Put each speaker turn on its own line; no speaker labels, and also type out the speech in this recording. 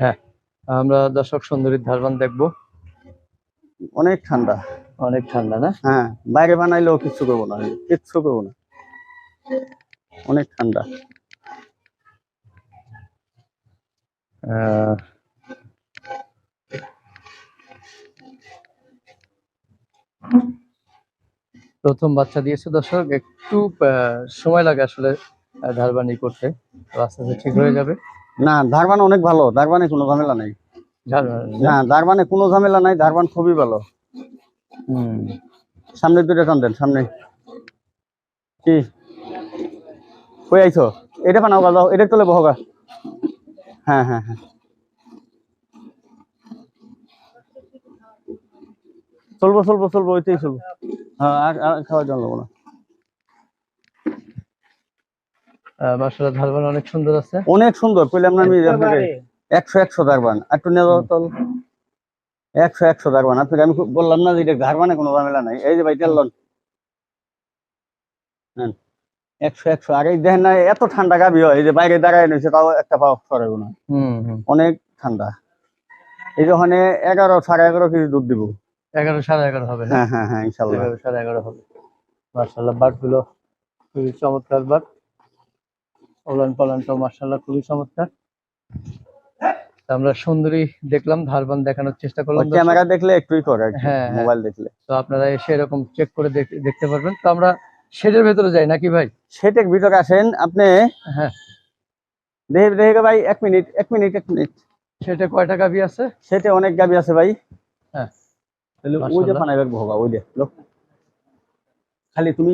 হ্যাঁ, আমরা দর্শক সুন্দরীর ধারবান দেখবো।
অনেক ঠান্ডা,
অনেক ঠান্ডা না?
হ্যাঁ বাইরে বানাইলেও কিচ্ছু করবো না, কিচ্ছু করবো না, অনেক ঠান্ডা।
আহ, প্রথম বাচ্চা দিয়েছে দর্শক, একটু সময় লাগে আসলে ধারবানি করতে, তো আস্তে আস্তে ঠিক হয়ে যাবে।
না ধারবান অনেক ভালো, ধারবানে কোনো ঝামেলা নাই।
ধারবান
না ধারবানে কোনো ঝামেলা নাই, ধারবান খুবই ভালো। সামনে দুটো টান দেন, সামনে কি কই আইছো, এটা বানাও গাও, এটা তোলে বহগা। হ্যাঁ হ্যাঁ হ্যাঁ, চলবো চলবো চলবো, ওইটাই চলবো। হ্যাঁ আর খাওয়ার জন্য না।
মাশাআল্লাহ, ধারবান অনেক সুন্দর আছে,
অনেক সুন্দর। কইলাম না আমি আপনাকে 100 ধারবান, একটু নিয়ে যাও তল। 100 ধারবান আপনাকে আমি বললাম না যে এটা ধারবানে কোনো ঝামেলা নাই। এই যে ভাই তেল লন, হ্যাঁ 100 আর এই দেখেন না এত ঠান্ডা গাবি হয়, এই যে বাইরে দাঁড়ায় নিয়েছে তাও একটা পাও সরাইব না, অনেক ঠান্ডা। এই যে ওখানে 11 11.5 কেজি দুধ দিব।
11 11.5 হবে না?
হ্যাঁ হ্যাঁ হ্যাঁ ইনশাল্লাহ
11 11.5 হবে। মাশাআল্লাহ, বাট গুলো খুবই চমৎকার বাট, ওলান পালানটাও মাশাআল্লাহ খুবই চমৎকার। আমরা সুন্দরী দেখলাম, ধারবান দেখানোর চেষ্টা করলাম।
ক্যামেরা দেখলে একটুই করে,
হ্যাঁ
মোবাইল দেখলে
তো আপনারা এসে এরকম চেক করে দেখতে পারবেন। তো আমরা শেডের ভেতরে যাই নাকি ভাই?
সেটের ভিতরে আসেন আপনি।
হ্যাঁ
দেখে দেখে ভাই, এক মিনিট এক মিনিট এক মিনিট।
সেটা কয়টা গাভি আছে?
সেটে অনেক গাবি আছে ভাই।
হ্যাঁ
তাহলে ওই যে পানাইবার ভোগা, ওই যে খালি তুমি